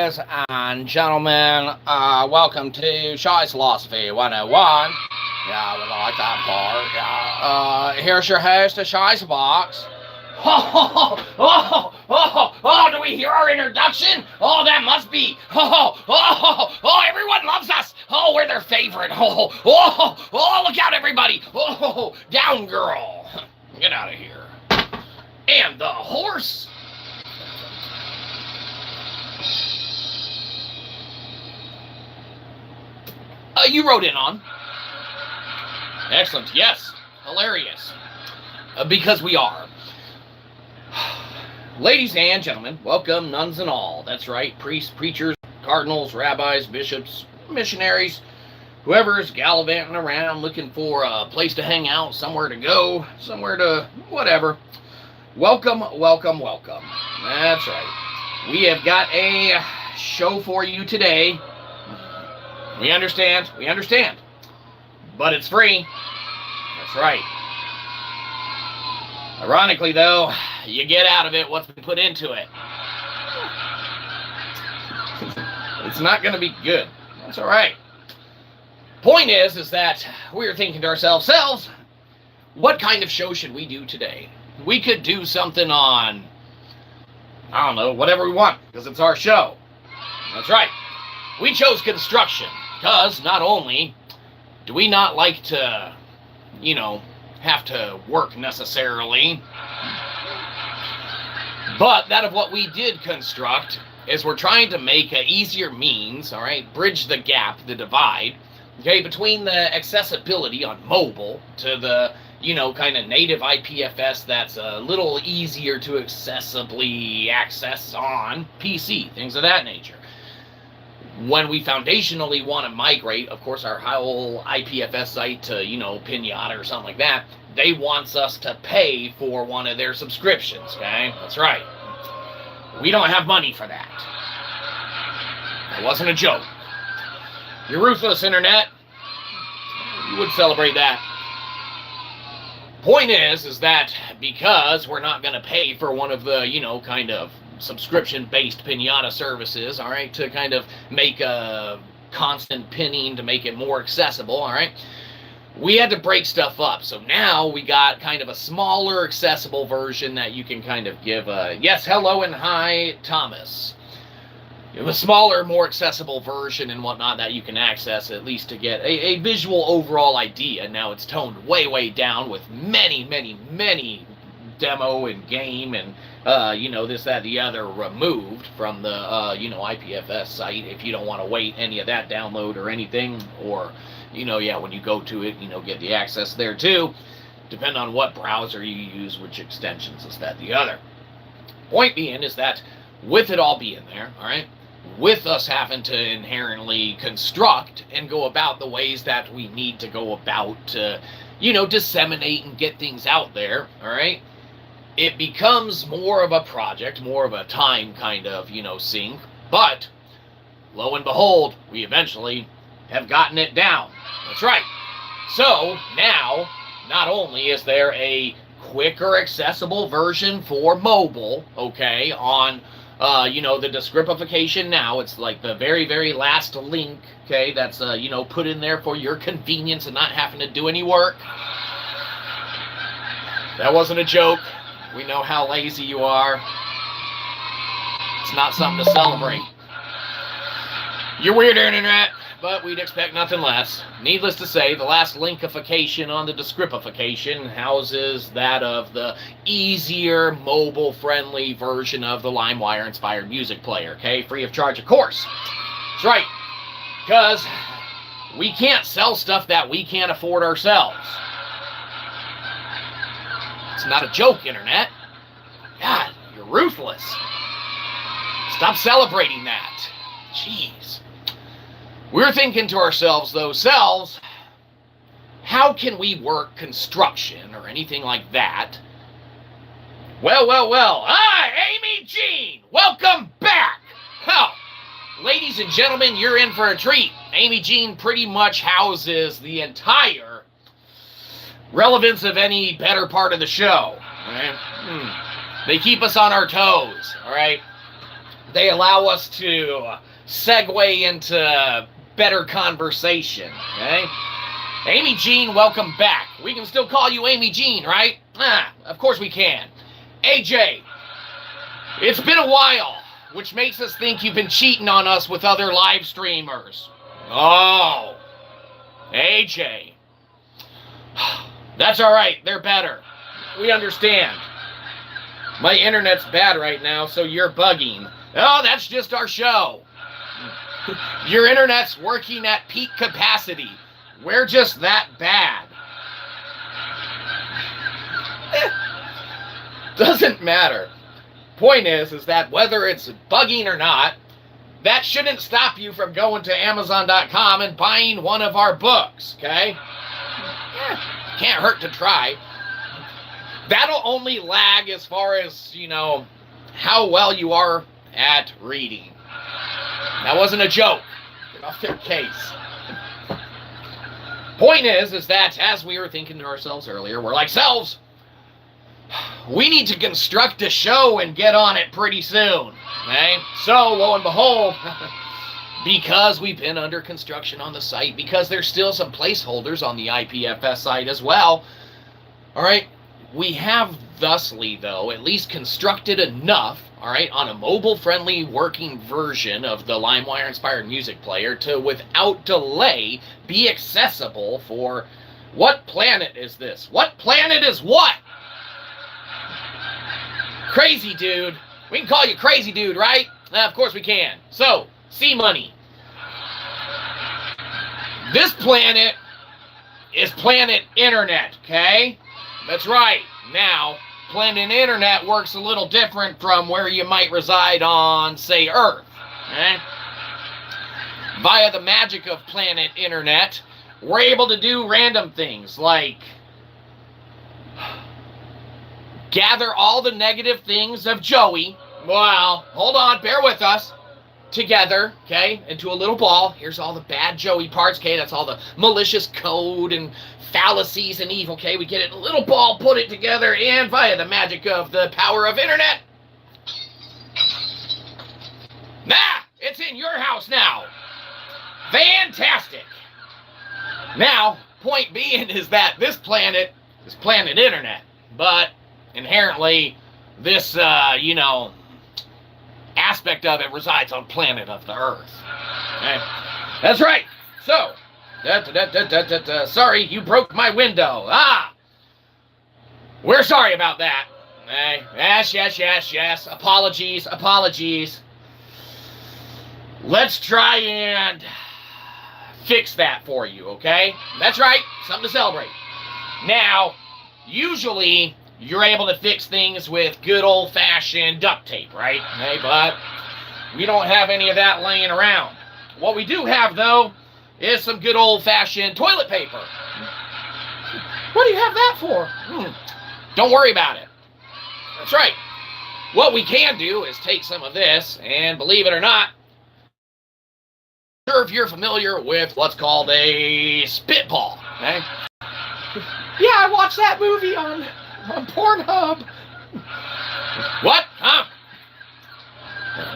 ladies and gentlemen, welcome to Shyzalosophy 101. Yeah, we like that part. Yeah. Here's your host, the Shyzabox. Do we hear our introduction? Oh, that must be. Everyone loves us. Oh, we're their favorite. Look out, everybody. Down, girl. Get out of here. And the horse. You wrote in on. Excellent. Yes. Hilarious. Because we are. Ladies and gentlemen, welcome, nuns and all. That's right. Priests, preachers, cardinals, rabbis, bishops, missionaries, whoever's gallivanting around looking for a place to hang out, somewhere to go, somewhere to whatever. Welcome, welcome, welcome. That's right. We have got a show for you today. We understand, but it's free. That's right. Ironically, though, you get out of it what's been put into it. It's not going to be good. That's all right. Point is that we're thinking to ourselves, what kind of show should we do today? We could do something on, I don't know, whatever we want, because it's our show. That's right. We chose construction. Because not only do we not like to, have to work necessarily, but that of what we did construct is we're trying to make an easier means, all right, bridge the gap, the divide, okay, between the accessibility on mobile to the, kind of native IPFS that's a little easier to accessibly access on PC, things of that nature. When we foundationally want to migrate, of course, our whole IPFS site to, Pinata or something like that, they want us to pay for one of their subscriptions, okay? That's right. We don't have money for that. That wasn't a joke. You're ruthless, Internet. You would celebrate that. Point is that because we're not going to pay for one of the, kind of subscription-based Pinata services, all right, to kind of make a constant pinning to make it more accessible, all right, we had to break stuff up. So now we got kind of a smaller, accessible version that you can kind of give a, yes, hello, and hi, Thomas. You have a smaller, more accessible version and whatnot that you can access, at least to get a visual overall idea. Now it's toned way, way down with many, many, many demo and game and this, that, the other removed from the, IPFS site if you don't want to wait any of that download or anything, or, when you go to it, get the access there too, depending on what browser you use, which extensions, this, that, the other. Point being is that with it all being there, all right, with us having to inherently construct and go about the ways that we need to go about to, disseminate and get things out there, all right, it becomes more of a project, more of a time kind of, sink. But, lo and behold, we eventually have gotten it down. That's right. So, now, not only is there a quicker accessible version for mobile, okay, on, the descripification now. It's like the very, very last link, okay, that's, put in there for your convenience and not having to do any work. That wasn't a joke. We know how lazy you are. It's not something to celebrate. You're weird, Internet, but we'd expect nothing less. Needless to say, the last linkification on the descripification houses that of the easier, mobile-friendly version of the LimeWire-inspired music player, okay? Free of charge, of course. That's right. Because we can't sell stuff that we can't afford ourselves. It's not a joke, Internet. God, you're ruthless. Stop celebrating that. Jeez. We're thinking to ourselves, though, how can we work construction or anything like that? Well. Hi, Amy Jean. Welcome back. Well, ladies and gentlemen, you're in for a treat. Amy Jean pretty much houses the entire relevance of any better part of the show. Right? They keep us on our toes, all right? They allow us to segue into better conversation, okay? Amy Jean, welcome back. We can still call you Amy Jean, right? Of course we can. AJ, it's been a while, which makes us think you've been cheating on us with other live streamers. Oh, AJ. That's all right. They're better. We understand. My internet's bad right now, so you're bugging. Oh, that's just our show. Your internet's working at peak capacity. We're just that bad. Doesn't matter. Point is that whether it's bugging or not, that shouldn't stop you from going to Amazon.com and buying one of our books, okay? Can't hurt to try. That'll only lag as far as, how well you are at reading. That wasn't a joke. Get off their case. Point is that, as we were thinking to ourselves earlier, we're like, selves, we need to construct a show and get on it pretty soon, okay? So, lo and behold, because we've been under construction on the site, because there's still some placeholders on the ipfs site as well, all right, we have thusly, though, at least constructed enough, all right, on a mobile-friendly working version of the LimeWire-inspired music player to, without delay, be accessible for... What planet is this? What planet is what? Crazy Dude. We can call you Crazy Dude, right? Of course we can. So, C-Money. This planet is planet Internet, okay? That's right. Now, planet Internet works a little different from where you might reside on, say, Earth, okay? Via the magic of planet Internet, we're able to do random things like gather all the negative things of Joey. Well, hold on, bear with us. Together, okay, into a little ball. Here's all the bad Joey parts, okay? That's all the malicious code and fallacies and evil, okay? We get it in a little ball, put it together, and via the magic of the power of internet. It's in your house now. Fantastic. Now, point being is that this planet is planet Internet, but inherently this, aspect of it resides on planet of the Earth. Okay? That's right. So, sorry, you broke my window. We're sorry about that. Okay? Yes. Apologies. Let's try and fix that for you, okay? That's right. Something to celebrate. Now, usually you're able to fix things with good old-fashioned duct tape, right? Okay, but we don't have any of that laying around. What we do have, though, is some good old-fashioned toilet paper. What do you have that for? Don't worry about it. That's right. What we can do is take some of this, and believe it or not, sure if you're familiar with what's called a spitball, okay? Yeah, I watched that movie on Pornhub. What? Huh?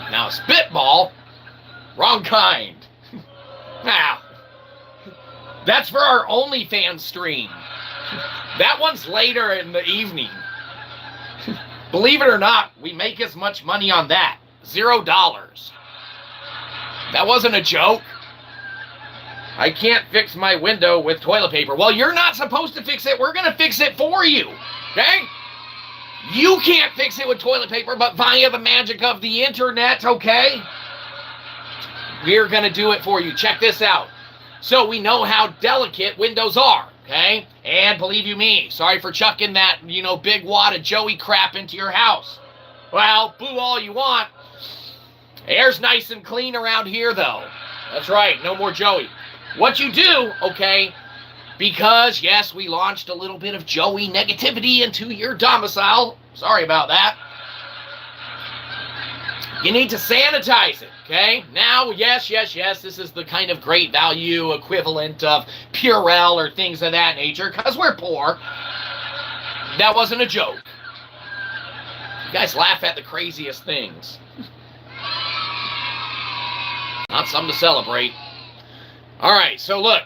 Now, spitball, wrong kind. Now, that's for our OnlyFans stream. That one's later in the evening. Believe it or not, we make as much money on that. $0. That wasn't a joke. I can't fix my window with toilet paper. Well, you're not supposed to fix it. We're going to fix it for you. Okay? You can't fix it with toilet paper, but via the magic of the internet, okay? We're going to do it for you. Check this out. So we know how delicate windows are, okay? And believe you me, sorry for chucking that, big wad of Joey crap into your house. Well, boo all you want. Air's nice and clean around here, though. That's right, no more Joey. What you do, okay, because, yes, we launched a little bit of Joey negativity into your domicile. Sorry about that. You need to sanitize it, okay? Now, yes, this is the kind of great value equivalent of Purell or things of that nature, because we're poor. That wasn't a joke. You guys laugh at the craziest things. Not something to celebrate. All right, so look.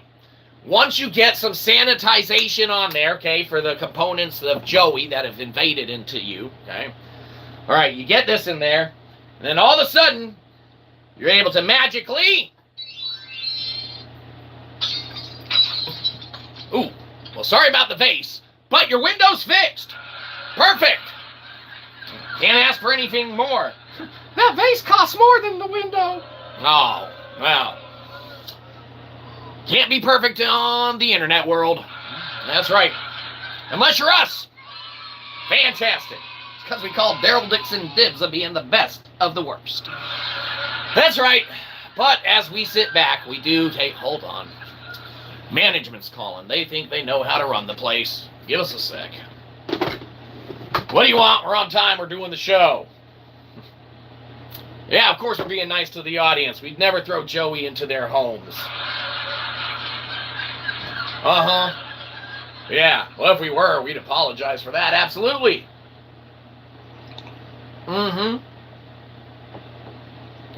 Once you get some sanitization on there, okay, for the components of Joey that have invaded into you, okay? All right, you get this in there, and then all of a sudden, you're able to magically... Ooh, well, sorry about the vase, but your window's fixed. Perfect. Can't ask for anything more. That vase costs more than the window. Oh, well... Can't be perfect on the internet world. That's right. Unless you're us. Fantastic. It's because we call Daryl Dixon dibs of being the best of the worst. That's right. But as we sit back, we do take... Hold on. Management's calling. They think they know how to run the place. Give us a sec. What do you want? We're on time. We're doing the show. Yeah, of course we're being nice to the audience. We'd never throw Joey into their homes. Uh-huh. Yeah, well, if we were, we'd apologize for that. Absolutely. Mm-hmm.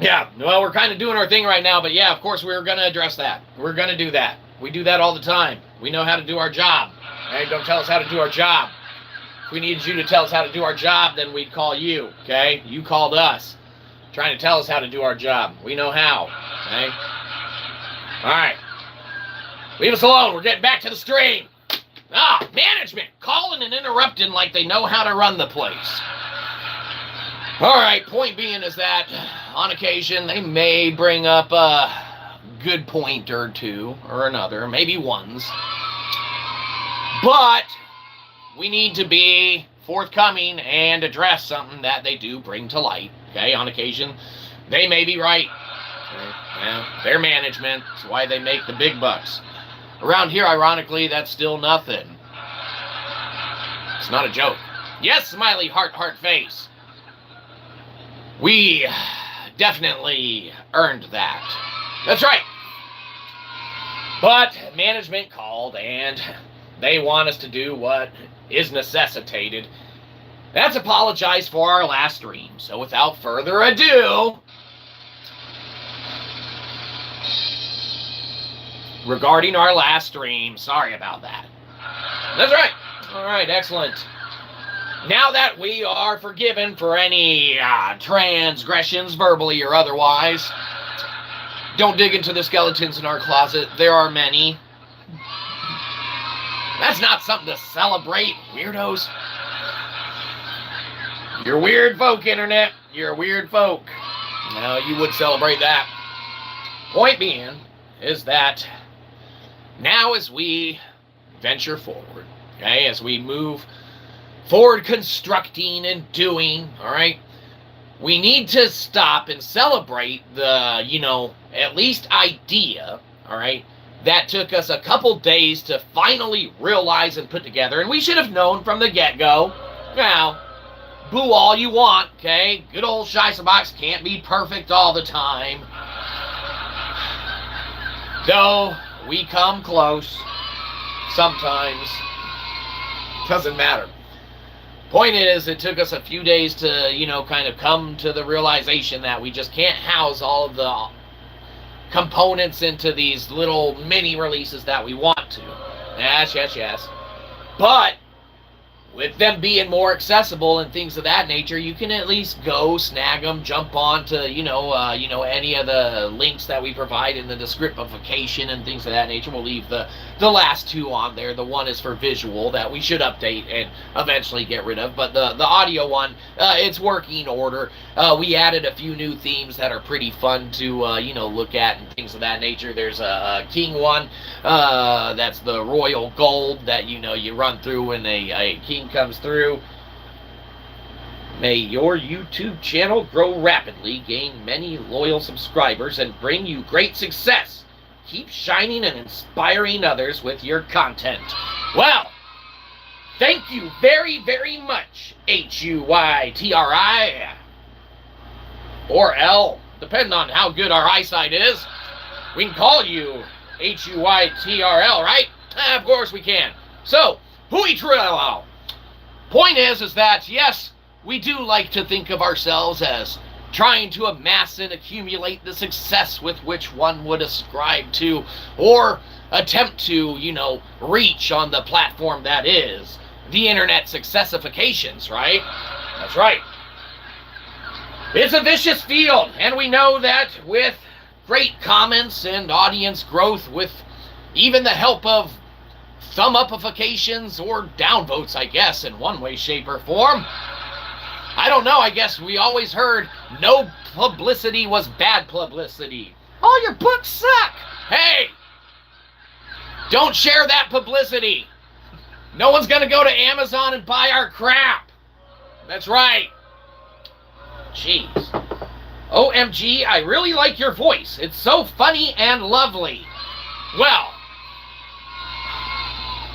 Yeah, well, we're kind of doing our thing right now, but yeah, of course, we're going to address that. We're going to do that. We do that all the time. We know how to do our job. Okay, don't tell us how to do our job. If we needed you to tell us how to do our job, then we'd call you, okay? You called us, trying to tell us how to do our job. We know how, okay? All right. Leave us alone. We're getting back to the stream. Ah, management calling and interrupting like they know how to run the place. All right, point being is that on occasion they may bring up a good point or two or another, maybe ones. But we need to be forthcoming and address something that they do bring to light. Okay, on occasion they may be right. Okay? Yeah, their management is why they make the big bucks. Around here, ironically, that's still nothing. It's not a joke. Yes, smiley heart face. We definitely earned that. That's right. But management called, and they want us to do what is necessitated. That's apologize for our last stream. So without further ado... regarding our last stream, sorry about that. That's right. All right, excellent. Now that we are forgiven for any transgressions, verbally or otherwise, don't dig into the skeletons in our closet. There are many. That's not something to celebrate, weirdos. You're weird folk, Internet. You're weird folk. No, you would celebrate that. Point being is that now as we venture forward, okay, as we move forward constructing and doing, all right, we need to stop and celebrate the, at least idea, all right, that took us a couple days to finally realize and put together, and we should have known from the get-go. Now, boo all you want, okay? Good old Shyzabox can't be perfect all the time. Though we come close sometimes. Doesn't matter. Point is, it took us a few days to, kind of come to the realization that we just can't house all of the components into these little mini releases that we want to. Yes. But with them being more accessible and things of that nature, you can at least go snag them, jump on to, any of the links that we provide in the descriptification and things of that nature. We'll leave the last two on there. The one is for visual that we should update and eventually get rid of. But the audio one, it's working order. We added a few new themes that are pretty fun to, look at and things of that nature. There's a king one. That's the royal gold that, you run through when a king comes through. May your YouTube channel grow rapidly, gain many loyal subscribers, and bring you great success. Keep shining and inspiring others with your content. Well, thank you very, very much, HUYTRI, or L, depending on how good our eyesight is. We can call you HUYTRL, right? Of course we can. So, hooey trello. Point is that, yes, we do like to think of ourselves as trying to amass and accumulate the success with which one would ascribe to or attempt to, reach on the platform that is the internet successifications, right? That's right. It's a vicious field, and we know that with great comments and audience growth, with even the help of thumb-upifications or downvotes, I guess, in one way, shape, or form. I don't know, I guess we always heard no publicity was bad publicity. All your books suck. Hey! Don't share that publicity. No one's gonna go to Amazon and buy our crap. That's right. Jeez. OMG, I really like your voice. It's so funny and lovely. Well,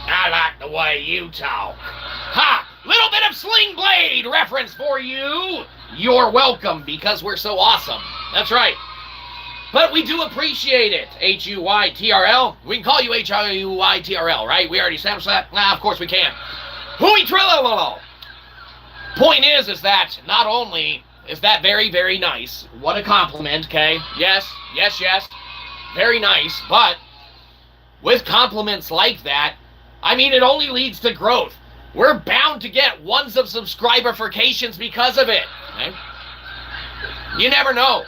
I like the way you talk. Ha! Little bit of Sling Blade reference for you. You're welcome, because we're so awesome. That's right. But we do appreciate it. H-U-Y-T-R-L. We can call you H-U-Y-T-R-L, right? We already established that? Nah, of course we can. Hooey Trillalo. Point is that not only is that very, very nice. What a compliment, okay? Yes. Very nice. But with compliments like that, I mean, it only leads to growth. We're bound to get ones of subscriberifications because of it. Okay? You never know.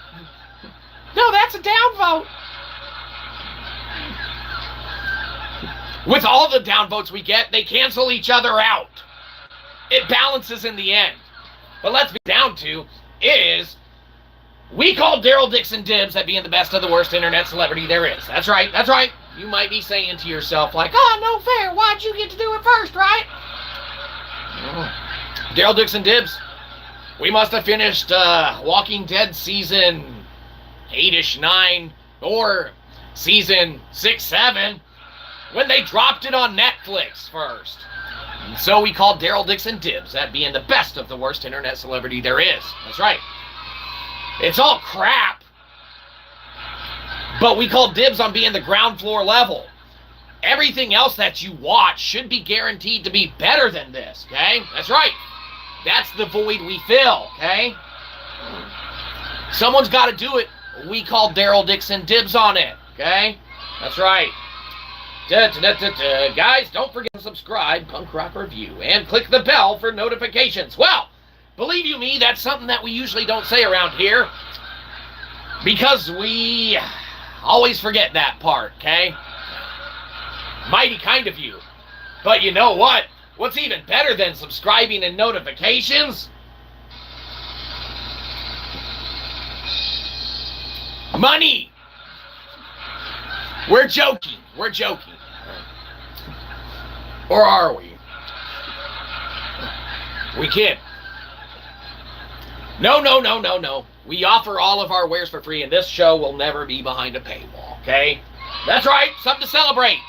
No, that's a downvote. With all the downvotes we get, they cancel each other out. It balances in the end. But let's be down to is we call Daryl Dixon dibs at being the best of the worst internet celebrity there is. That's right. You might be saying to yourself, like, oh, no fair. Why'd you get to do it first, right? Daryl Dixon dibs. We must have finished Walking Dead season 8-ish, 9, or season 6, 7, when they dropped it on Netflix first. And so we called Daryl Dixon dibs at being the best of the worst internet celebrity there is. That's right. It's all crap, but we call dibs on being the ground floor level. Everything else that you watch should be guaranteed to be better than this, okay? That's right. That's the void we fill, okay? Someone's got to do it. We call Daryl Dixon dibs on it, okay? That's right. Guys, don't forget to subscribe, Punk Rock Review, and click the bell for notifications. Well, believe you me, that's something that we usually don't say around here, because we always forget that part, okay? Mighty kind of you. But you know what? What's even better than subscribing and notifications? Money! We're joking. Or are we? We kid. No. We offer all of our wares for free, and this show will never be behind a paywall, okay? That's right, something to celebrate.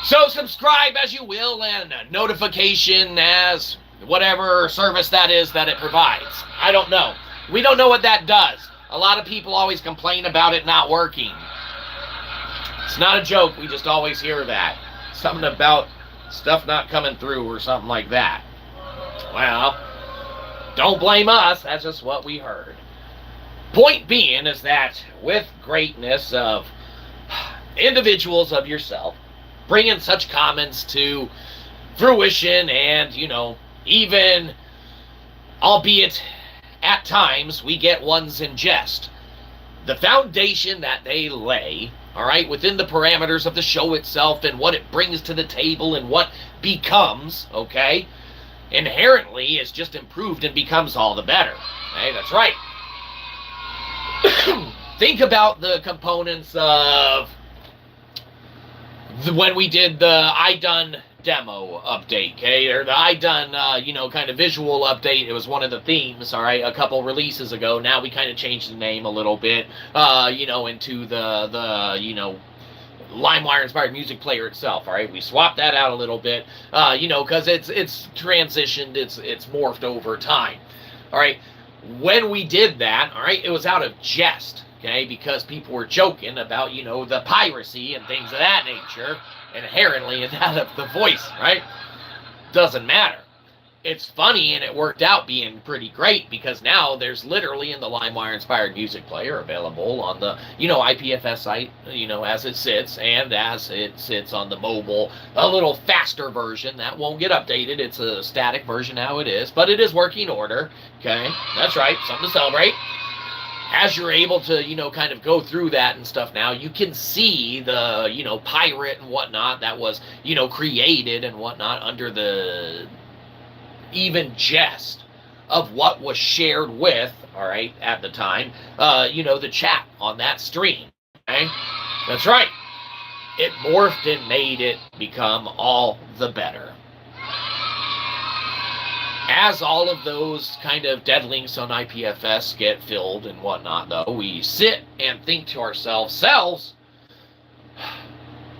So subscribe as you will, and notification as whatever service that is that it provides. I don't know. We don't know what that does. A lot of people always complain about it not working. It's not a joke, we just always hear that. Something about stuff not coming through or something like that. Well, don't blame us, that's just what we heard. Point being is that with greatness of individuals of yourself, bringing such comments to fruition and, even, albeit at times, we get ones in jest. The foundation that they lay, all right, within the parameters of the show itself and what it brings to the table and what becomes, okay, inherently is just improved and becomes all the better. Okay, that's right. Think about the components of when we did the iDone demo update, okay, or the iDone, kind of visual update. It was one of the themes, all right, a couple releases ago. Now we kind of changed the name a little bit, into the LimeWire-inspired music player itself, all right? We swapped that out a little bit, because it's transitioned, it's morphed over time, all right? When we did that, all right, it was out of jest, okay, because people were joking about, the piracy and things of that nature, inherently in that of the voice, right? Doesn't matter. it's funny, and it worked out being pretty great because now there's literally in the LimeWire-inspired music player available on the, IPFS site, as it sits, and as it sits on the mobile, a little faster version that won't get updated. It's a static version how it is, but it is working order, okay? That's right, something to celebrate. As you're able to, kind of go through that and stuff now, you can see the, pirate and whatnot that was, created and whatnot under the even jest of what was shared with, all right, at the time, the chat on that stream, okay? That's right. It morphed and made it become all the better. As all of those kind of dead links on IPFS get filled and whatnot, though, we sit and think to ourselves,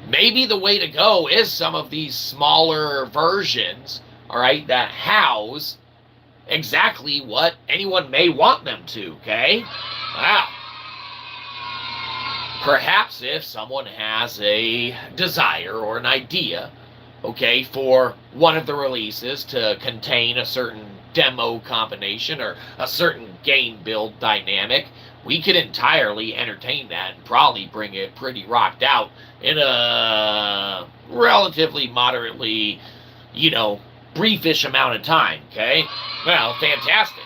maybe the way to go is some of these smaller versions, all right, that house exactly what anyone may want them to, okay? Wow. Perhaps if someone has a desire or an idea, okay, for one of the releases to contain a certain demo combination or a certain game build dynamic, we could entirely entertain that and probably bring it pretty rocked out in a relatively moderately, briefish amount of time, okay? Well, fantastic.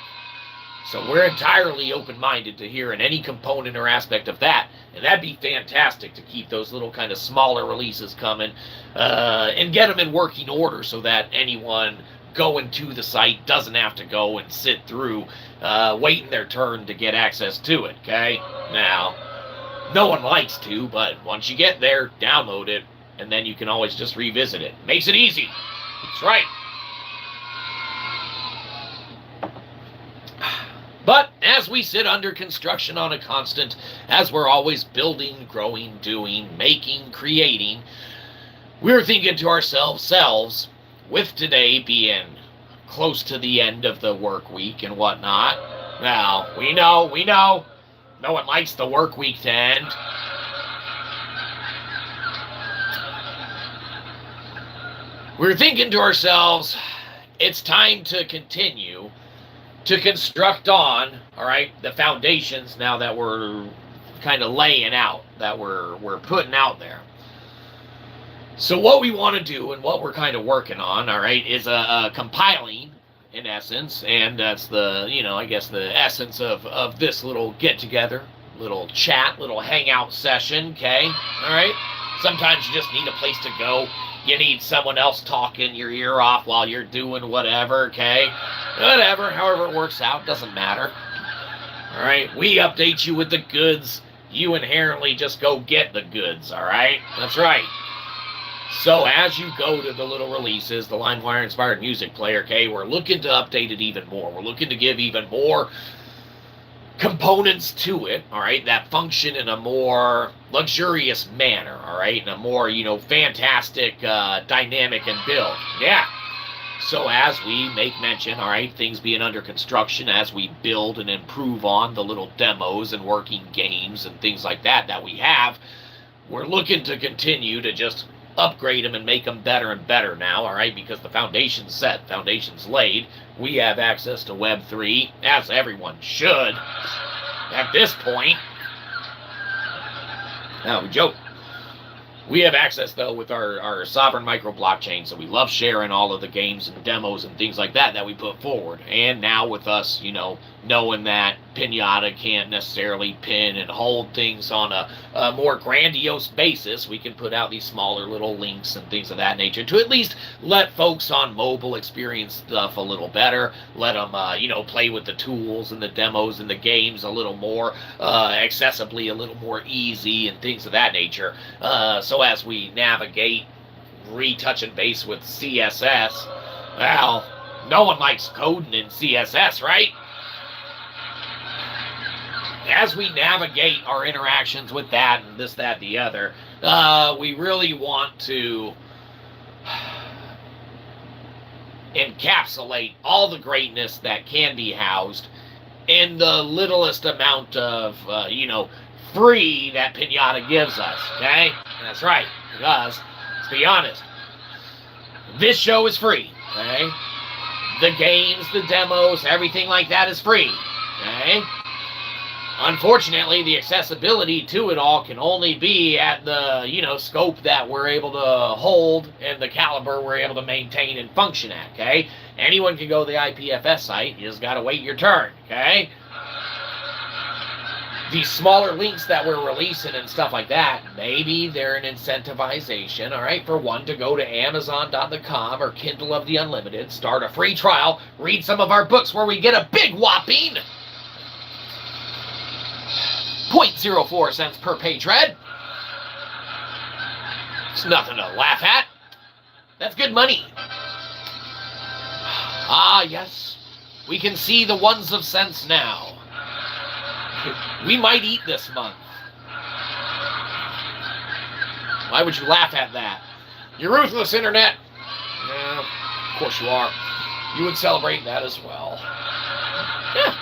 So we're entirely open-minded to hearing any component or aspect of that, and that'd be fantastic to keep those little kind of smaller releases coming and get them in working order so that anyone going to the site doesn't have to go and sit through waiting their turn to get access to it, okay? Now, no one likes to, but once you get there, download it, and then you can always just revisit it. Makes it easy. That's right. But as we sit under construction on a constant, as we're always building, growing, doing, making, creating, we're thinking to ourselves, with today being close to the end of the work week and whatnot, now, we know, no one likes the work week to end. We're thinking to ourselves, it's time to continue to construct on, all right, the foundations now that we're kind of laying out, that we're putting out there. So what we want to do and what we're kind of working on, all right, is a compiling, in essence, and that's the, I guess the essence of this little get-together, little chat, little hangout session, okay, all right? Sometimes you just need a place to go. You need someone else talking your ear off while you're doing whatever, okay? Whatever, however it works out, doesn't matter. All right, we update you with the goods. You inherently just go get the goods, all right? That's right. So as you go to the little releases, the LimeWire-inspired music player, okay, we're looking to update it even more. We're looking to give even more components to it, all right, that function in a more luxurious manner, all right, in a more, fantastic, dynamic and build. Yeah. So as we make mention, all right, things being under construction, as we build and improve on the little demos and working games and things like that we have, we're looking to continue to just upgrade them and make them better and better now, all right, because the foundation's set, foundation's laid. We have access to Web 3, as everyone should, at this point. Now, we joke. We have access, though, with our sovereign micro blockchain, so we love sharing all of the games and demos and things like that we put forward. And now with us, knowing that Pinata can't necessarily pin and hold things on a more grandiose basis, we can put out these smaller little links and things of that nature to at least let folks on mobile experience stuff a little better, let them, play with the tools and the demos and the games a little more accessibly, a little more easy and things of that nature. So as we navigate, retouching base with CSS, well, no one likes coding in CSS, right? As we navigate our interactions with that and this, that, the other, we really want to encapsulate all the greatness that can be housed in the littlest amount of, free that Pinata gives us, okay? That's right, because, let's be honest, this show is free, okay? The games, the demos, everything like that is free. Okay? Unfortunately, the accessibility to it all can only be at the, scope that we're able to hold and the caliber we're able to maintain and function at, okay? Anyone can go to the ipfs site. You just got to wait your turn, okay? These smaller links that we're releasing and stuff like that, maybe they're an incentivization, all right, for one to go to Amazon.com or Kindle of the Unlimited, start a free trial, read some of our books where we get a big whopping 0.04 cents per page read. It's nothing to laugh at. That's good money. Ah, yes, we can see the ones of cents now. We might eat this month. Why would you laugh at that? You're ruthless, Internet. Yeah, of course you are. You would celebrate that as well. Yeah.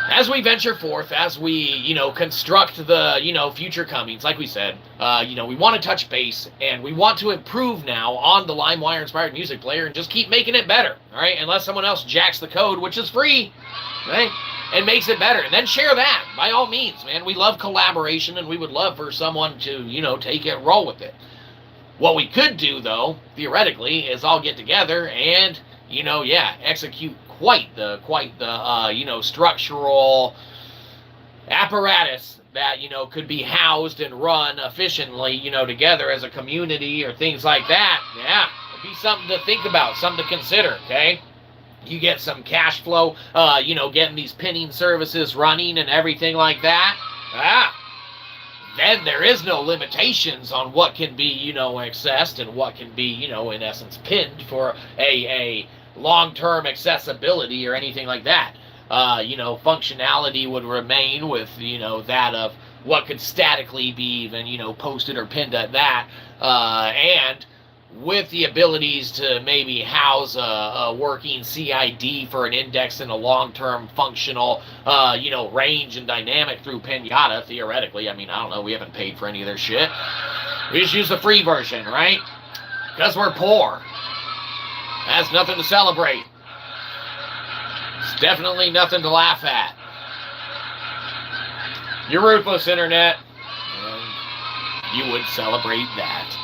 As we venture forth, as we, construct the, future comings, like we said, we want to touch base, and we want to improve now on the LimeWire-inspired music player and just keep making it better, all right? Unless someone else jacks the code, which is free, right? And makes it better. And then share that, by all means, man. We love collaboration, and we would love for someone to, take it and roll with it. What we could do, though, theoretically, is all get together and, execute quite the structural apparatus that, could be housed and run efficiently, together as a community or things like that. Yeah, it'd be something to think about, something to consider, okay? You get some cash flow, getting these pinning services running and everything like that. Then there is no limitations on what can be, accessed and what can be, in essence, pinned for a long-term accessibility or anything like that. Functionality would remain with, that of what could statically be even, posted or pinned at that. And with the abilities to maybe house a working CID for an index in a long-term functional, range and dynamic through Pinata, theoretically. I mean, I don't know, we haven't paid for any of their shit. We just use the free version, right? Because we're poor. That's nothing to celebrate. It's definitely nothing to laugh at. You're ruthless, Internet. And you would celebrate that.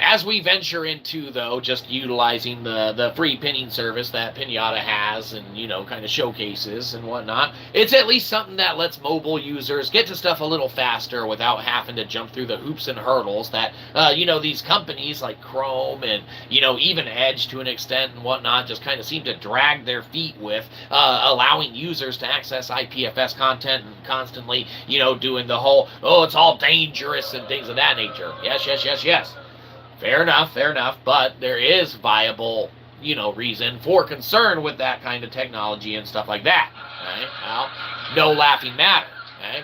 As we venture into, though, just utilizing the free pinning service that Pinata has and, kind of showcases and whatnot, it's at least something that lets mobile users get to stuff a little faster without having to jump through the hoops and hurdles that, these companies like Chrome and, even Edge to an extent and whatnot just kind of seem to drag their feet with, allowing users to access IPFS content and constantly, doing the whole, it's all dangerous and things of that nature. Yes. Fair enough, but there is viable, reason for concern with that kind of technology and stuff like that, right? Well, no laughing matter, okay?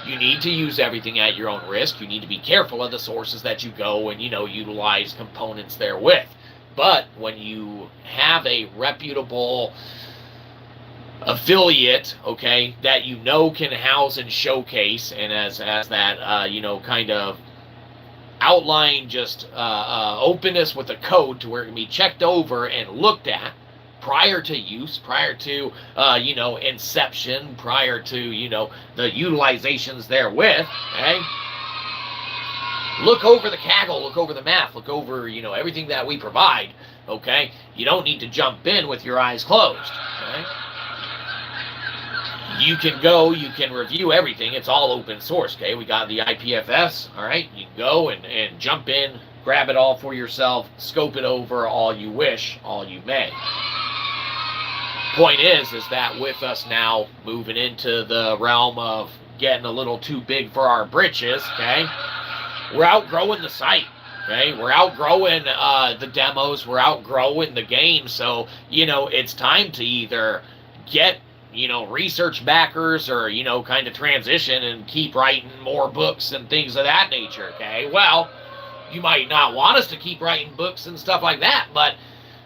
You need to use everything at your own risk. You need to be careful of the sources that you go and, utilize components therewith. But when you have a reputable affiliate, okay, that can house and showcase, and as that, kind of outline just openness with a code to where it can be checked over and looked at prior to use, prior to, inception, prior to, the utilizations therewith, okay? Look over the Kaggle, look over the math, look over, everything that we provide, okay? You don't need to jump in with your eyes closed, okay? You can go, you can review everything. It's all open source, okay? We got the IPFS, all right? You can go and jump in, grab it all for yourself, scope it over all you wish, all you may. Point is that with us now moving into the realm of getting a little too big for our britches, okay? We're outgrowing the site, okay? We're outgrowing the demos, we're outgrowing the game, so, it's time to either get research backers or, kind of transition and keep writing more books and things of that nature, okay? Well, you might not want us to keep writing books and stuff like that, but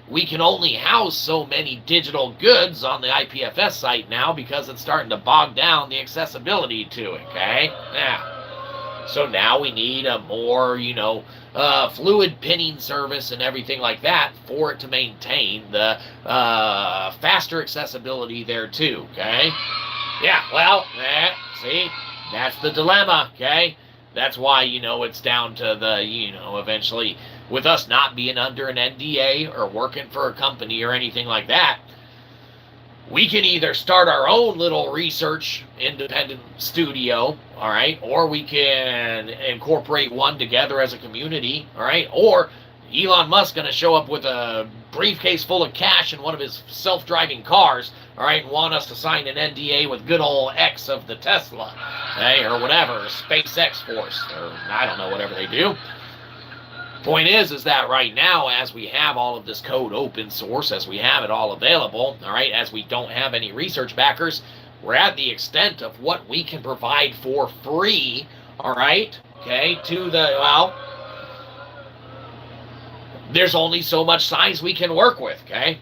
we can only house so many digital goods on the IPFS site now because it's starting to bog down the accessibility to it, okay? Yeah. So now we need a more, fluid pinning service and everything like that for it to maintain the faster accessibility there too, okay? Yeah, well, see, that's the dilemma, okay? That's why, it's down to the, eventually, with us not being under an NDA or working for a company or anything like that, we can either start our own little research independent studio, all right, or we can incorporate one together as a community, all right, or Elon Musk going to show up with a briefcase full of cash in one of his self-driving cars, all right, and want us to sign an NDA with good old X of the Tesla, okay, or whatever, SpaceX Force, or I don't know, whatever they do. Point is that right now, as we have all of this code open source, as we have it all available, all right, as we don't have any research backers, we're at the extent of what we can provide for free, all right, okay, to the, well, there's only so much size we can work with, okay?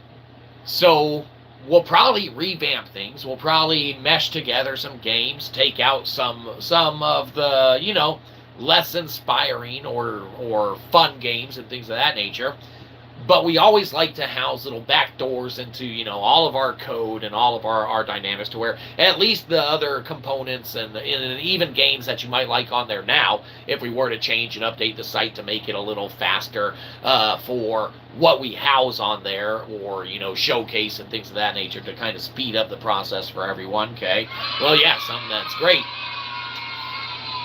So we'll probably revamp things. We'll probably mesh together some games, take out some of the, less inspiring or fun games and things of that nature. But we always like to house little back doors into, all of our code and all of our dynamics to where at least the other components and even games that you might like on there now, if we were to change and update the site to make it a little faster for what we house on there or, showcase and things of that nature to kind of speed up the process for everyone, okay? Well, yeah, something that's great.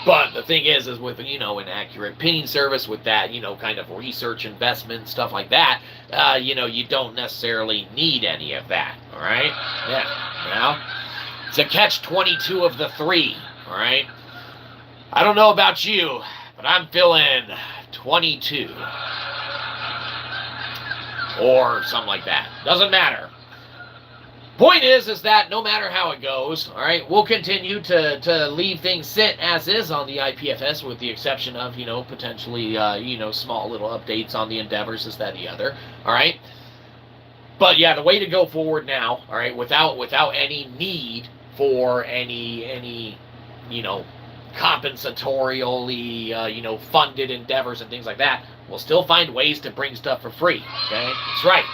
But the thing is with, an accurate pinning service, with that, kind of research investment, stuff like that, you don't necessarily need any of that, all right? Yeah, now, it's a catch-22 of the 3, all right? I don't know about you, but I'm feeling 22. Or something like that. Doesn't matter. Point is that no matter how it goes, all right, we'll continue to leave things sit as is on the ipfs, with the exception of, potentially, small little updates on the endeavors, this, that, the other, all right? But, yeah, the way to go forward now, all right, without any need for any compensatorially, funded endeavors and things like that, we'll still find ways to bring stuff for free, okay? That's right.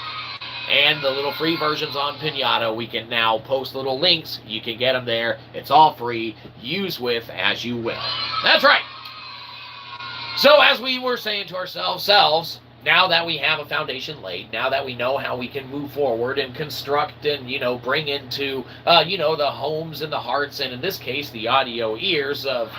And the little free versions on Pinata, we can now post little links. You can get them there. It's all free. Use with as you will. That's right. So as we were saying to ourselves, now that we have a foundation laid, now that we know how we can move forward and construct and, bring into, the homes and the hearts, and in this case, the audio ears of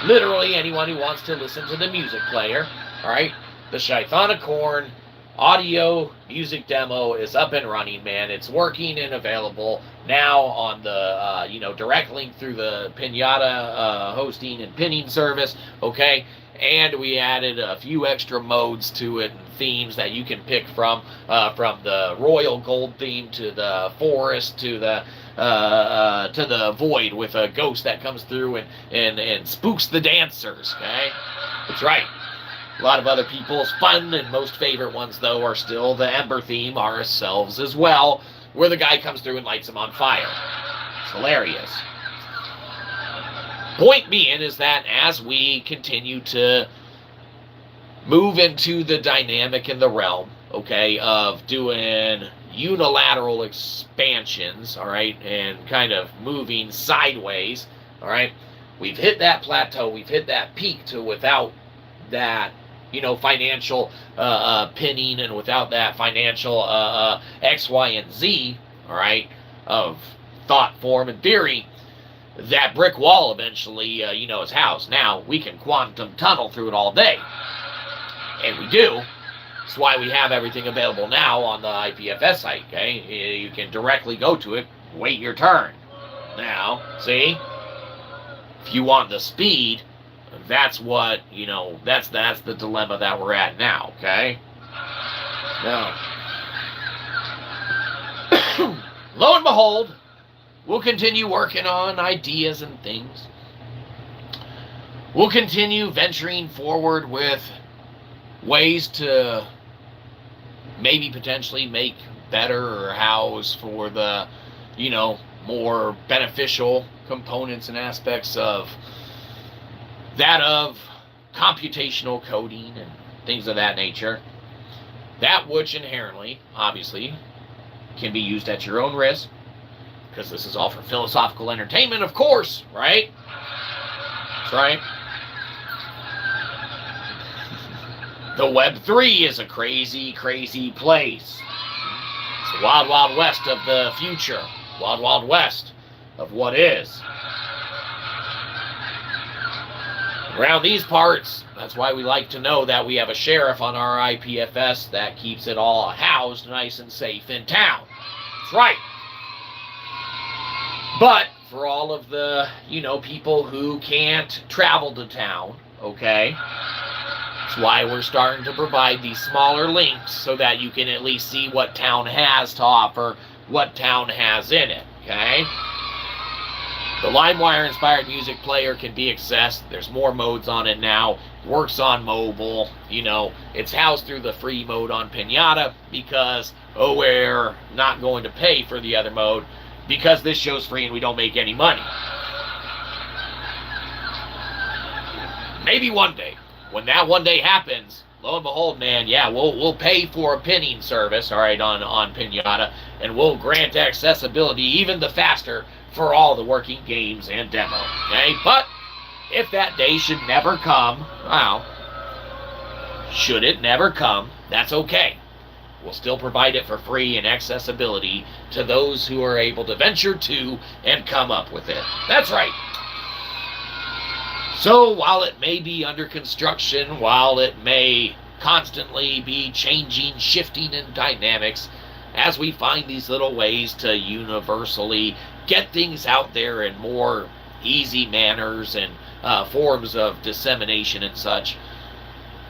literally anyone who wants to listen to the music player, all right, the ShythoniCorn audio music demo is up and running, man. It's working and available now on the, direct link through the Pinata hosting and pinning service, okay? And we added a few extra modes to it and themes that you can pick from the royal gold theme to the forest to the void with a ghost that comes through and spooks the dancers, okay? That's right. A lot of other people's fun and most favorite ones, though, are still the Ember theme, ourselves as well, where the guy comes through and lights them on fire. It's hilarious. Point being is that as we continue to move into the dynamic in the realm, okay, of doing unilateral expansions, all right, and kind of moving sideways, all right, we've hit that plateau, we've hit that peak to without that, financial pinning, and without that financial X, Y, and Z, all right, of thought, form, and theory, that brick wall eventually, is housed. Now, we can quantum tunnel through it all day. And we do. That's why we have everything available now on the ipfs site, okay? You can directly go to it, wait your turn. Now, see? If you want the speed, that's what, that's the dilemma that we're at now, okay? Now, lo and behold, we'll continue working on ideas and things. We'll continue venturing forward with ways to maybe potentially make better or house for the, more beneficial components and aspects of that of computational coding and things of that nature, that which inherently, obviously, can be used at your own risk, because this is all for philosophical entertainment, of course, right? That's right. The Web3 is a crazy, crazy place. It's the wild, wild west of the future. Wild, wild west of what is. Around these parts, that's why we like to know that we have a sheriff on our ipfs that keeps it all housed nice and safe in town. That's right. But for all of the, people who can't travel to town, okay, that's why we're starting to provide these smaller links so that you can at least see what town has to offer, what town has in it, okay? The LimeWire-inspired music player can be accessed. There's more modes on it now. Works on mobile. It's housed through the free mode on Pinata because, we're not going to pay for the other mode because this show's free and we don't make any money. Maybe one day. When that one day happens, lo and behold, man, yeah, we'll pay for a pinning service, all right, on Pinata, and we'll grant accessibility even the faster for all the working games and demo, okay? But if that day should never come, well, should it never come, that's okay. We'll still provide it for free and accessibility to those who are able to venture to and come up with it. That's right. So while it may be under construction, while it may constantly be changing, shifting in dynamics, as we find these little ways to universally get things out there in more easy manners and forms of dissemination and such,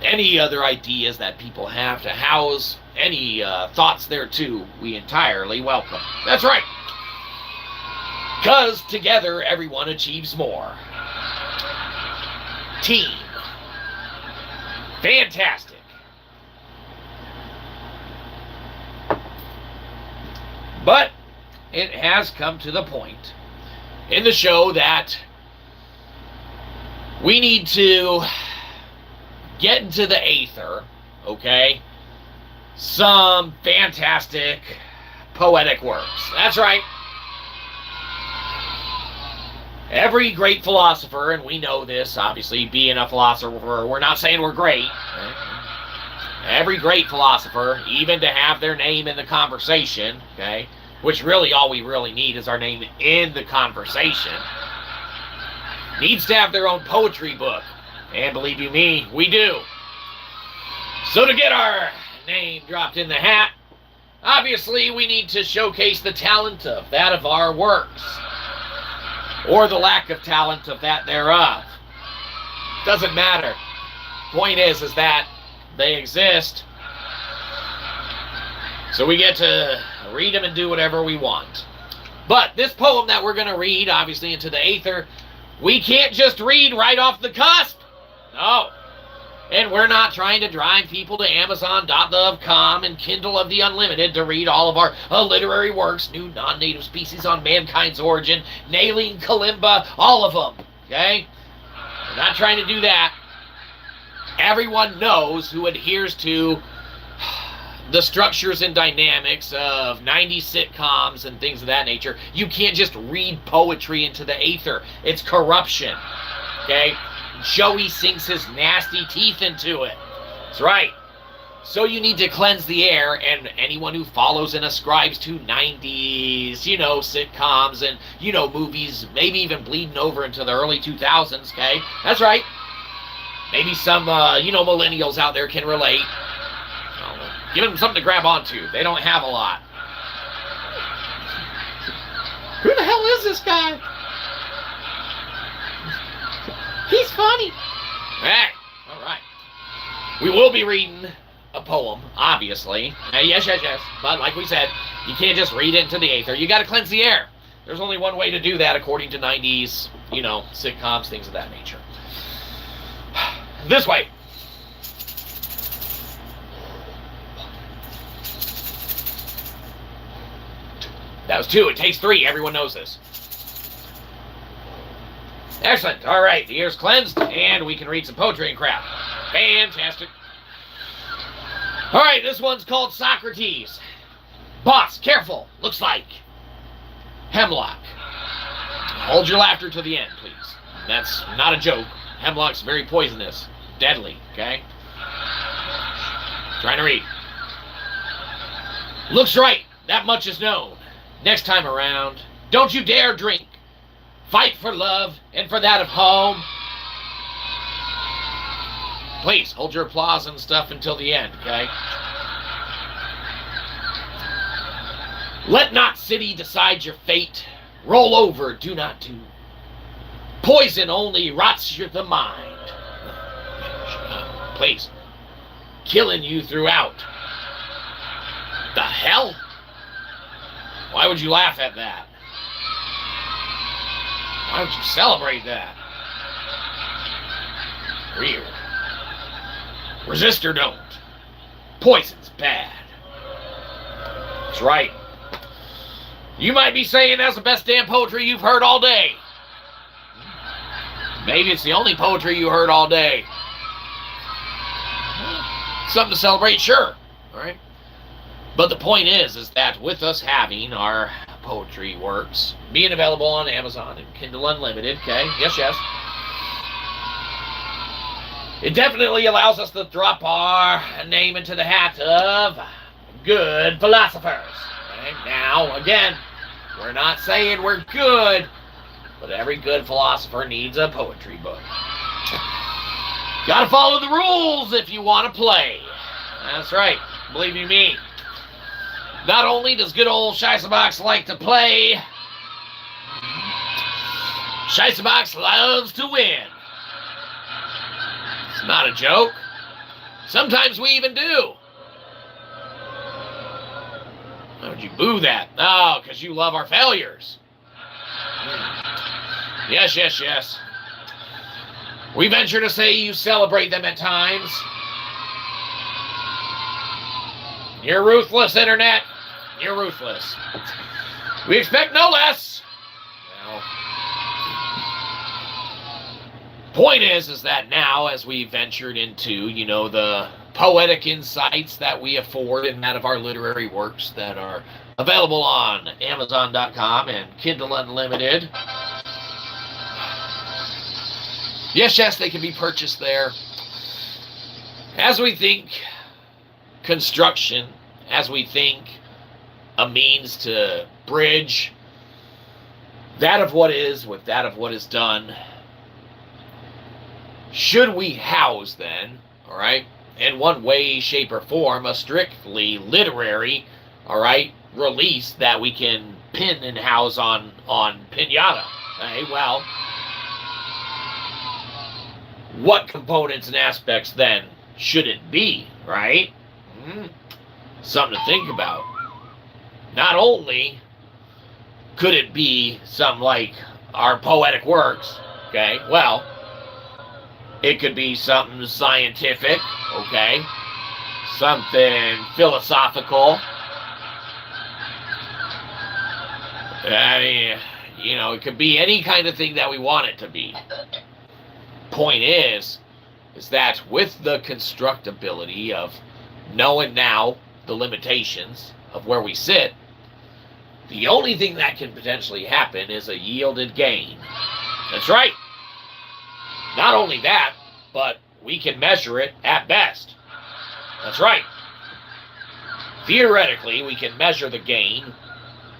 any other ideas that people have to house, any thoughts there too, we entirely welcome. That's right. Because together everyone achieves more. Team. Fantastic. But it has come to the point in the show that we need to get into the aether, okay? Some fantastic poetic works. That's right. Every great philosopher, and we know this, obviously, being a philosopher, we're not saying we're great. Every great philosopher, even to have their name in the conversation, okay, which really all we really need is our name in the conversation, needs to have their own poetry book. And believe you me, we do. So to get our name dropped in the hat, obviously we need to showcase the talent of that of our works. Or the lack of talent of that thereof. Doesn't matter. Point is that they exist. So we get to read them and do whatever we want. But this poem that we're going to read, obviously into the aether, we can't just read right off the cusp. No. And we're not trying to drive people to Amazon.com and Kindle of the Unlimited to read all of our literary works, New Non-Native Species on Mankind's Origin, Nailing Kalimba, all of them, okay? We're not trying to do that. Everyone knows who adheres to the structures and dynamics of 90s sitcoms and things of that nature. You can't just read poetry into the aether. It's corruption, okay? Joey sinks his nasty teeth into it. That's right. So you need to cleanse the air, and anyone who follows and ascribes to 90s, sitcoms and, movies, maybe even bleeding over into the early 2000s, okay? That's right. Maybe some, millennials out there can relate. Give them something to grab onto. They don't have a lot. Who the hell is this guy? He's funny. Hey, all right. We will be reading a poem, obviously. Yes. But like we said, you can't just read it into the aether. You got to cleanse the air. There's only one way to do that according to 90s, sitcoms, things of that nature. This way. That was 2. It takes 3. Everyone knows this. Excellent. All right, the ear's cleansed, and we can read some poetry and crap. Fantastic. All right, this one's called Socrates. Boss, careful. Looks like hemlock. Hold your laughter to the end, please. That's not a joke. Hemlock's very poisonous. Deadly, okay? Trying to read. Looks right. That much is known. Next time around, don't you dare drink. Fight for love and for that of home. Please, hold your applause and stuff until the end, okay? Let not city decide your fate. Roll over, do not do. Poison only rots the mind. Please. Killing you throughout. The hell? Why would you laugh at that? Why would you celebrate that? Weird. Resist or don't. Poison's bad. That's right. You might be saying that's the best damn poetry you've heard all day. Maybe it's the only poetry you heard all day. Something to celebrate, sure. All right. But the point is that with us having our poetry works being available on Amazon and Kindle Unlimited, okay? Yes, yes. It definitely allows us to drop our name into the hat of good philosophers. Okay? Now, again, we're not saying we're good, but every good philosopher needs a poetry book. Gotta follow the rules if you want to play. That's right, believe you me. Not only does good old Shyzabox like to play, Shyzabox loves to win. It's not a joke. Sometimes we even do. Why would you boo that? Oh, because you love our failures. Yes, yes, yes. We venture to say you celebrate them at times. You're ruthless, Internet. You're ruthless. We expect no less. Well, point is that now, as we ventured into, the poetic insights that we afford in that of our literary works that are available on Amazon.com and Kindle Unlimited. Yes, yes, they can be purchased there. As we think construction, as we think a means to bridge that of what is with that of what is done, should we house then, all right, in one way, shape, or form, a strictly literary, all right, release that we can pin and house on Pinata? Okay, well, what components and aspects then should it be, right? Something to think about. Not only could it be something like our poetic works, okay, well, it could be something scientific, okay, something philosophical. I mean, it could be any kind of thing that we want it to be. Point is that with the constructability of knowing now the limitations of where we sit, the only thing that can potentially happen is a yielded gain. That's right. Not only that, but we can measure it at best. That's right. Theoretically, we can measure the gain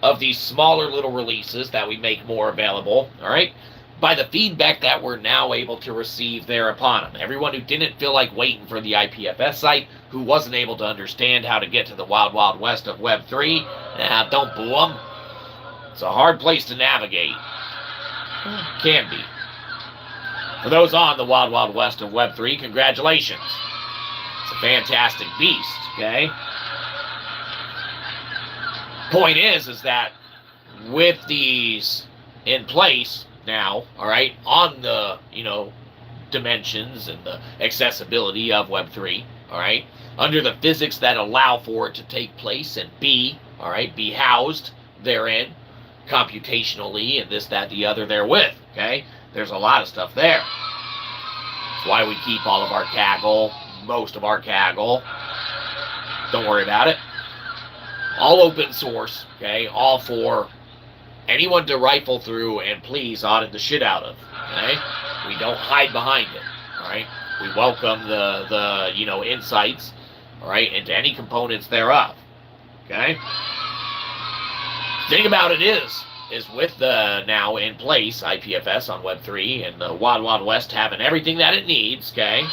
of these smaller little releases that we make more available, all right, by the feedback that we're now able to receive thereupon them. Everyone who didn't feel like waiting for the ipfs site, who wasn't able to understand how to get to the wild, wild west of Web 3, don't boo them. It's a hard place to navigate. Can be. For those on the wild, wild west of Web 3, congratulations. It's a fantastic beast, okay? Point is that with these in place now, all right, on the, dimensions and the accessibility of Web 3, all right, under the physics that allow for it to take place and be housed therein, computationally, and this, that, the other therewith, okay? there's a lot of stuff there. That's why we keep all of our Kaggle, most of our Kaggle. Don't worry about it. All open source, okay? All for anyone to rifle through and please audit the shit out of, okay? We don't hide behind it, all right? We welcome the insights, all right, into any components thereof, okay? Thing about it is with the now in place IPFS on Web3 and the Wild Wild West having everything that it needs, okay?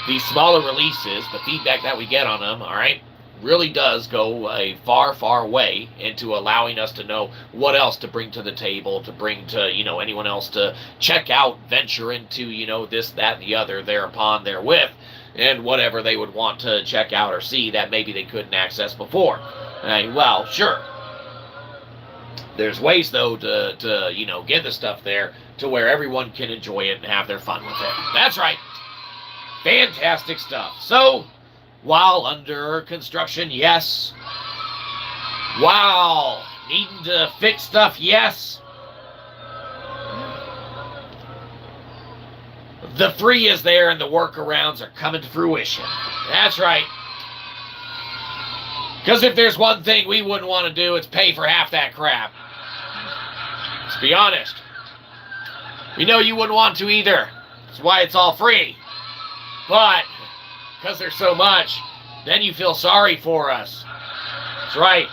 These smaller releases, the feedback that we get on them, all right, really does go a far, far way into allowing us to know what else to bring to the table, to bring to, anyone else to check out, venture into, this, that, and the other thereupon therewith, and whatever they would want to check out or see that maybe they couldn't access before. Well, sure. There's ways, though, to get the stuff there to where everyone can enjoy it and have their fun with it. That's right. Fantastic stuff. So, while under construction, yes. While needing to fix stuff, yes. The free is there and the workarounds are coming to fruition. That's right. Because if there's one thing we wouldn't want to do, it's pay for half that crap. Let's be honest. We know you wouldn't want to either. That's why it's all free. But, because there's so much, then you feel sorry for us. That's right.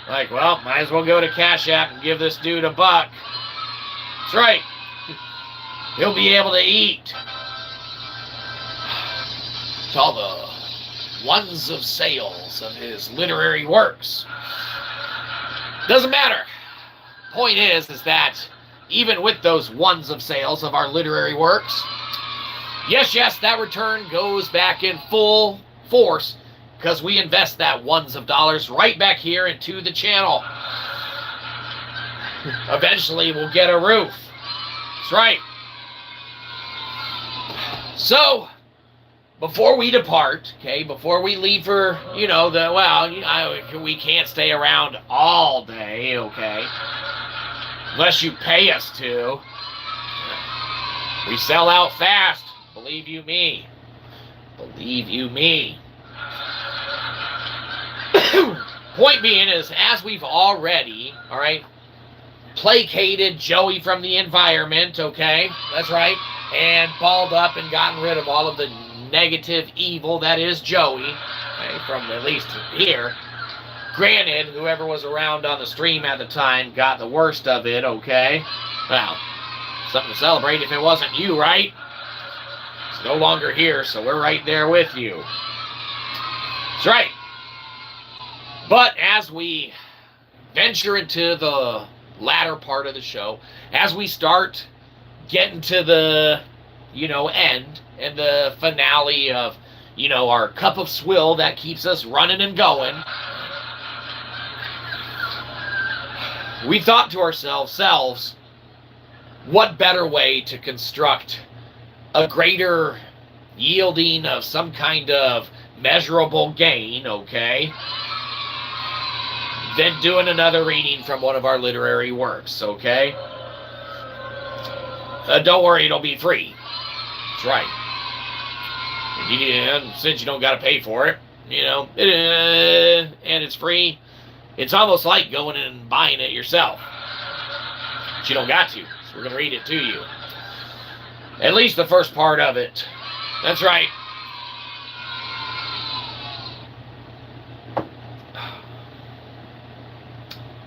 Like, well, might as well go to Cashapp and give this dude $1. That's right. He'll be able to eat. To all the ones of sales of his literary works. Doesn't matter. Point is that even with those ones of sales of our literary works, yes, that return goes back in full force because we invest that ones of dollars right back here into the channel. Eventually, we'll get a roof. That's right. So, before we depart, okay, before we leave for, we can't stay around all day, okay, unless you pay us to. We sell out fast. Believe you me. Believe you me. Point being is, as we've already, all right, placated Joey from the environment, okay, that's right, and balled up and gotten rid of all of the negative evil that is Joey, okay, from at least here. Granted, whoever was around on the stream at the time got the worst of it, okay? Well, something to celebrate if it wasn't you, right? It's no longer here, so we're right there with you. That's right. But as we venture into the latter part of the show, as we start getting to the, end and the finale of, our cup of swill that keeps us running and going, we thought to ourselves, what better way to construct a greater yielding of some kind of measurable gain, okay, than doing another reading from one of our literary works, okay? Don't worry, it'll be free. That's right. And since you don't got to pay for it, and it's free, it's almost like going and buying it yourself. But you don't got to, so we're going to read it to you. At least the first part of it. That's right.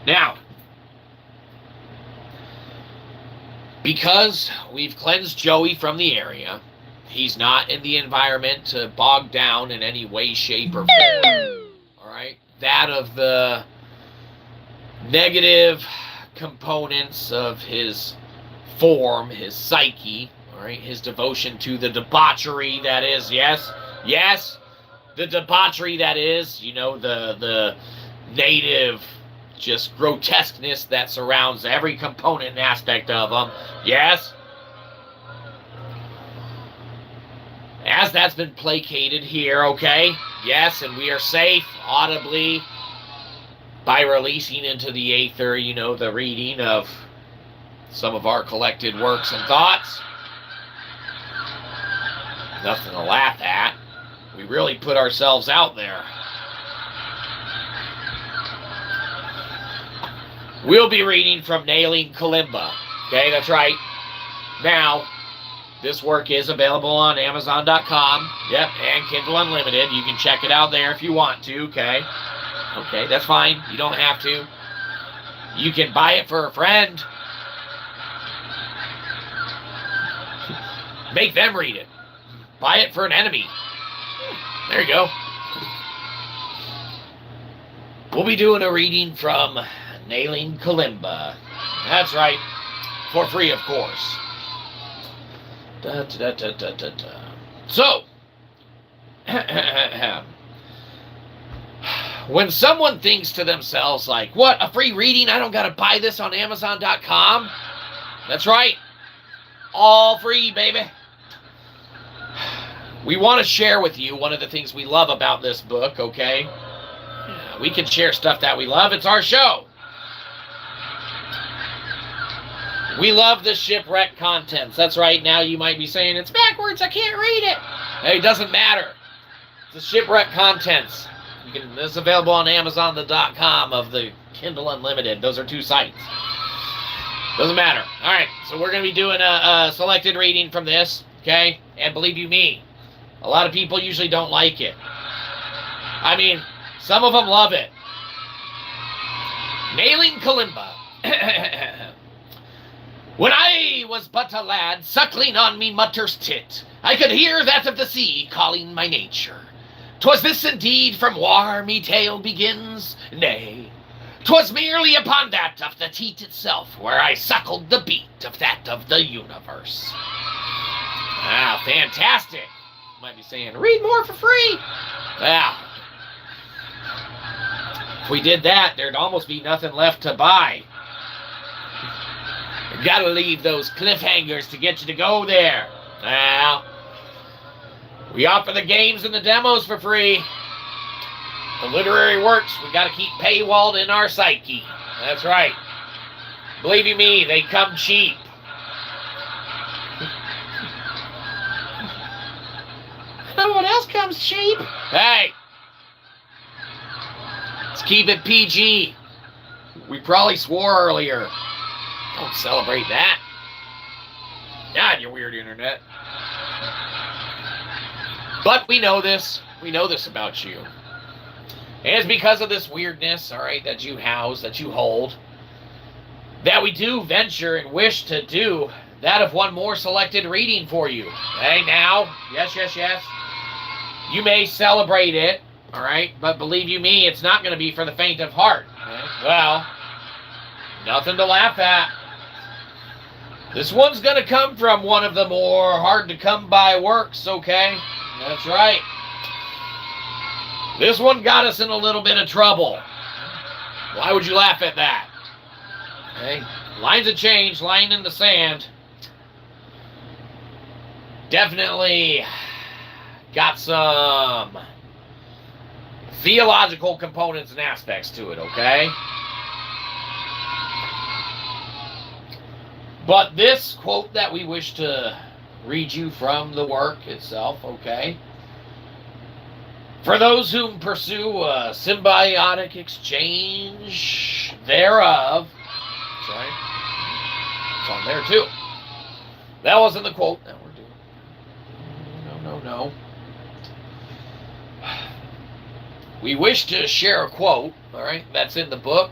Now, because we've cleansed Joey from the area, he's not in the environment to bog down in any way, shape, or form. Alright? That of the negative components of his form, his psyche, alright? His devotion to the debauchery that is, yes, the debauchery that is, the native just grotesqueness that surrounds every component and aspect of them. Yes. As that's been placated here, okay? Yes, and we are safe audibly by releasing into the aether, the reading of some of our collected works and thoughts. Nothing to laugh at. We really put ourselves out there. We'll be reading from Nailing Kalimba. Okay, that's right. Now, this work is available on Amazon.com. Yep, and Kindle Unlimited. You can check it out there if you want to, okay? Okay, that's fine. You don't have to. You can buy it for a friend. Make them read it. Buy it for an enemy. There you go. We'll be doing a reading from Nailing Kalimba. That's right. For free, of course. So, when someone thinks to themselves like, what, a free reading? I don't got to buy this on Amazon.com? That's right. All free, baby. We want to share with you one of the things we love about this book, okay? We can share stuff that we love. It's our show. We love the shipwreck contents. That's right. Now you might be saying, it's backwards. I can't read it. Hey, it doesn't matter. The shipwreck contents. This is available on Amazon.com of the Kindle Unlimited. Those are 2 sites. Doesn't matter. All right. So we're going to be doing a selected reading from this. Okay? And believe you me, a lot of people usually don't like it. I mean, some of them love it. Nailing Kalimba. When I was but a lad, suckling on me mutter's tit, I could hear that of the sea calling my nature. 'Twas this indeed from war me tale begins, nay, 'twas merely upon that of the teat itself, where I suckled the beat of that of the universe. Ah, fantastic. You might be saying, read more for free. Well, if we did that, there'd almost be nothing left to buy. You gotta leave those cliffhangers to get you to go there. Well, we offer the games and the demos for free. The literary works, we gotta keep paywalled in our psyche. That's right. Believe you me, they come cheap. No one else comes cheap. Hey! Let's keep it PG. We probably swore earlier. Don't celebrate that. God, you weird internet. But we know this. We know this about you. And it's because of this weirdness, all right, that you house, that you hold, that we do venture and wish to do that of one more selected reading for you. Hey, now, yes, yes, yes. You may celebrate it, all right, but believe you me, it's not going to be for the faint of heart. Okay? Well, nothing to laugh at. This one's going to come from one of the more hard-to-come-by works, okay? That's right. This one got us in a little bit of trouble. Why would you laugh at that? Okay? Lines of change, line in the sand. Definitely got some theological components and aspects to it, okay? But this quote that we wish to read you from the work itself, okay? For those whom pursue a symbiotic exchange thereof. That's right. It's on there too. That wasn't the quote that we're doing. No. We wish to share a quote, all right, that's in the book.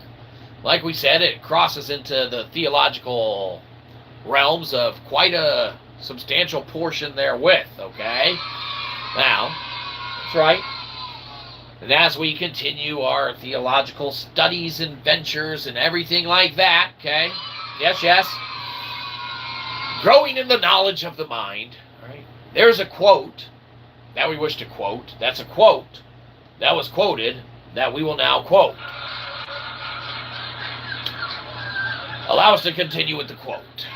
Like we said, it crosses into the theological realms of quite a substantial portion therewith, okay? Now, that's right. And as we continue our theological studies and ventures and everything like that, okay? Yes, yes. Growing in the knowledge of the mind, all right? There's a quote that we wish to quote. That's a quote that was quoted that we will now quote. Allow us to continue with the quote.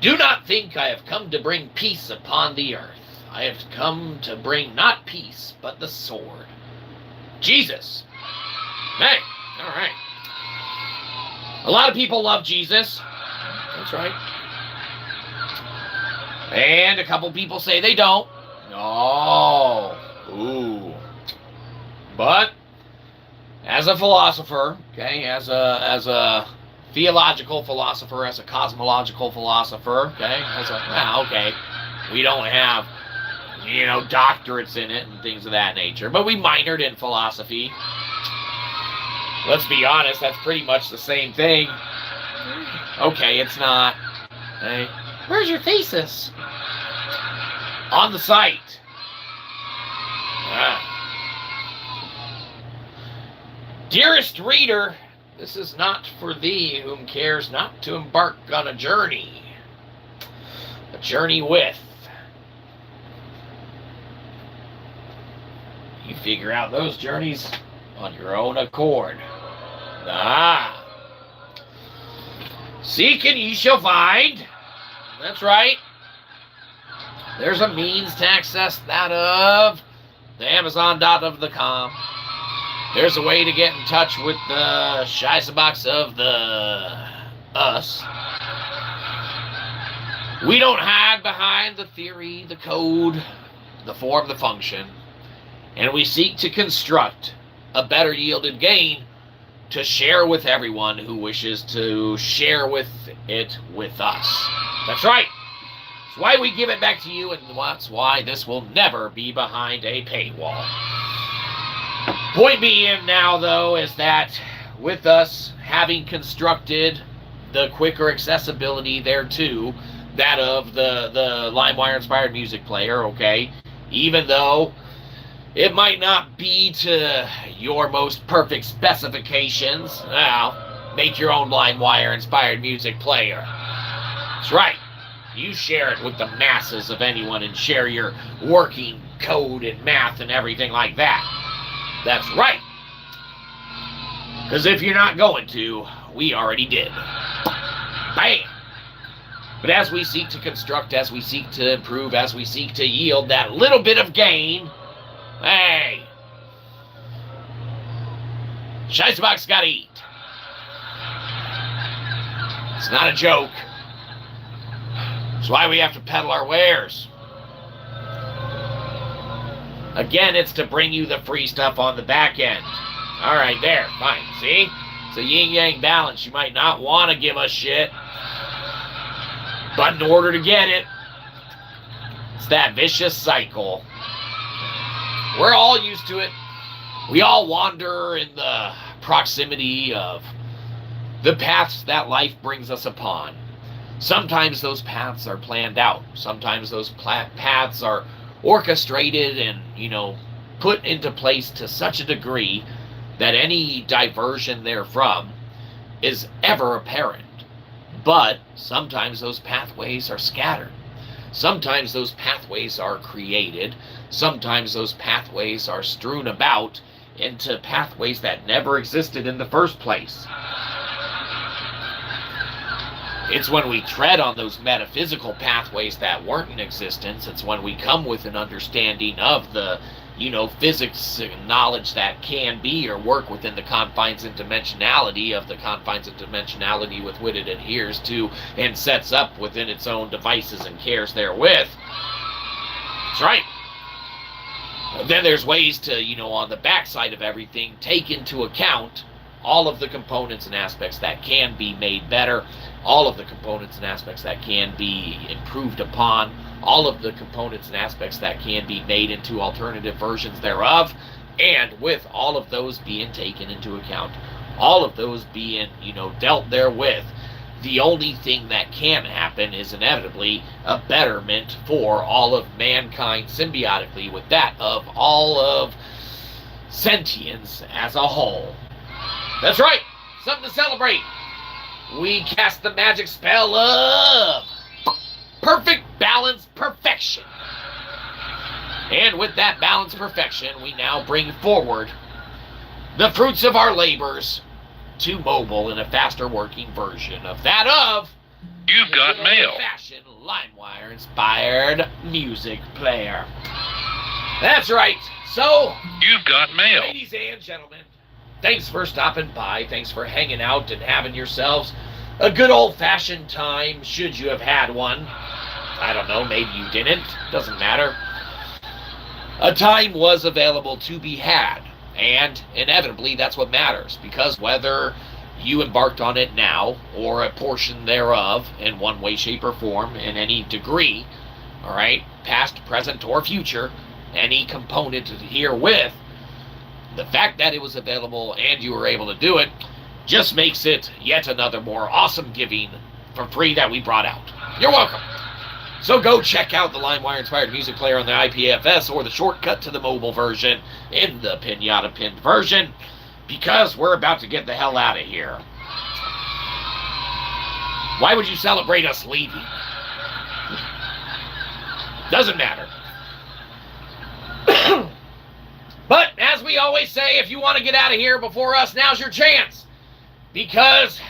Do not think I have come to bring peace upon the earth. I have come to bring not peace, but the sword. Jesus. Hey, all right. A lot of people love Jesus. That's right. And a couple people say they don't. Oh, ooh. But as a philosopher, okay, as a theological philosopher, as a cosmological philosopher, okay, okay, we don't have, doctorates in it and things of that nature, but we minored in philosophy. Let's be honest, that's pretty much the same thing. Okay, it's not. Hey, Where's your thesis? on the site. Dearest reader, this is not for thee whom cares not to embark on a journey with. You figure out those journeys on your own accord. Seek and ye shall find. That's right. There's a means to access that of the Amazon.com. There's a way to get in touch with the Shyzabox of the us. We don't hide behind the theory, the code, the form, the function, and we seek to construct a better yielded gain to share with everyone who wishes to share with it with us. That's right. That's why we give it back to you, and that's why this will never be behind a paywall. Point being now, though, is that with us having constructed the quicker accessibility thereto, that of the LimeWire-inspired music player, okay, even though it might not be to your most perfect specifications, well, make your own LimeWire-inspired music player. That's right. You share it with the masses of anyone and share your working code and math and everything like that. That's right. Because if you're not going to, we already did. Bam! But as we seek to construct, as we seek to improve, as we seek to yield that little bit of gain, hey, Shyzabox gotta eat. It's not a joke. That's why we have to peddle our wares. Again, it's to bring you the free stuff on the back end. All right, there, fine. See? It's a yin-yang balance. You might not want to give us shit, but in order to get it, it's that vicious cycle. We're all used to it. We all wander in the proximity of the paths that life brings us upon. Sometimes those paths are planned out. Sometimes those paths are orchestrated and, put into place to such a degree that any diversion therefrom is ever apparent. But sometimes those pathways are scattered. Sometimes those pathways are created. Sometimes those pathways are strewn about into pathways that never existed in the first place. It's when we tread on those metaphysical pathways that weren't in existence. It's when we come with an understanding of the, physics and knowledge that can be or work within the confines and dimensionality of the confines and dimensionality with which it adheres to and sets up within its own devices and cares therewith. That's right. Then there's ways to, on the backside of everything, take into account all of the components and aspects that can be made better, all of the components and aspects that can be improved upon, all of the components and aspects that can be made into alternative versions thereof, and with all of those being taken into account, all of those being, dealt therewith, the only thing that can happen is inevitably a betterment for all of mankind symbiotically with that of all of sentience as a whole. That's right, something to celebrate. We cast the magic spell of perfect balance perfection. And with that balance perfection, we now bring forward the fruits of our labors to mobile in a faster working version of that of You've got mail. Fashion LimeWire inspired music player. That's right. So, You've got mail. ladies and gentlemen, thanks for stopping by. Thanks for hanging out and having yourselves a good old-fashioned time, should you have had one. I don't know, maybe you didn't. Doesn't matter. A time was available to be had, and inevitably that's what matters, because whether you embarked on it now or a portion thereof in one way, shape, or form in any degree, all right, past, present, or future, any component herewith, the fact that it was available and you were able to do it just makes it yet another more awesome giving for free that we brought out. You're welcome. So go check out the LimeWire-inspired music player on the ipfs or the shortcut to the mobile version in the Pinata pinned version, because we're about to get the hell out of here. Why would you celebrate us leaving? Doesn't matter. But, as we always say, if you want to get out of here before us, now's your chance. Because,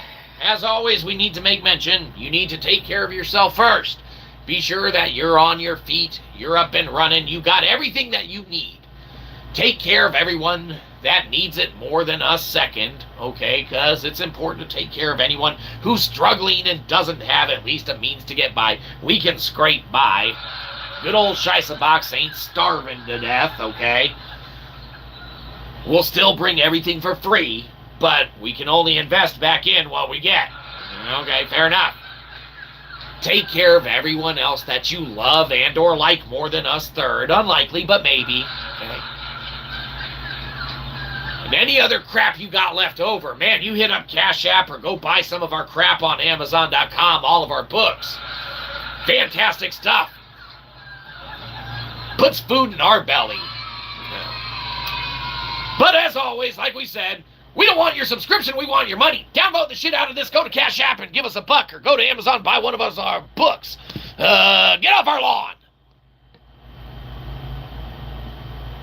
as always, we need to make mention, you need to take care of yourself first. Be sure that you're on your feet, you're up and running, you got everything that you need. Take care of everyone that needs it more than us second, okay? Because it's important to take care of anyone who's struggling and doesn't have at least a means to get by. We can scrape by. Good old Shyzabox ain't starving to death, okay? We'll still bring everything for free, but we can only invest back in what we get. Okay, fair enough. Take care of everyone else that you love and or like more than us third. Unlikely, but maybe. Okay. And any other crap you got left over, man, you hit up Cashapp or go buy some of our crap on Amazon.com, all of our books. Fantastic stuff. Puts food in our belly. But as always, like we said, we don't want your subscription, we want your money. Download the shit out of this, go to Cashapp and give us a buck, or go to Amazon, buy one of us our books. Get off our lawn.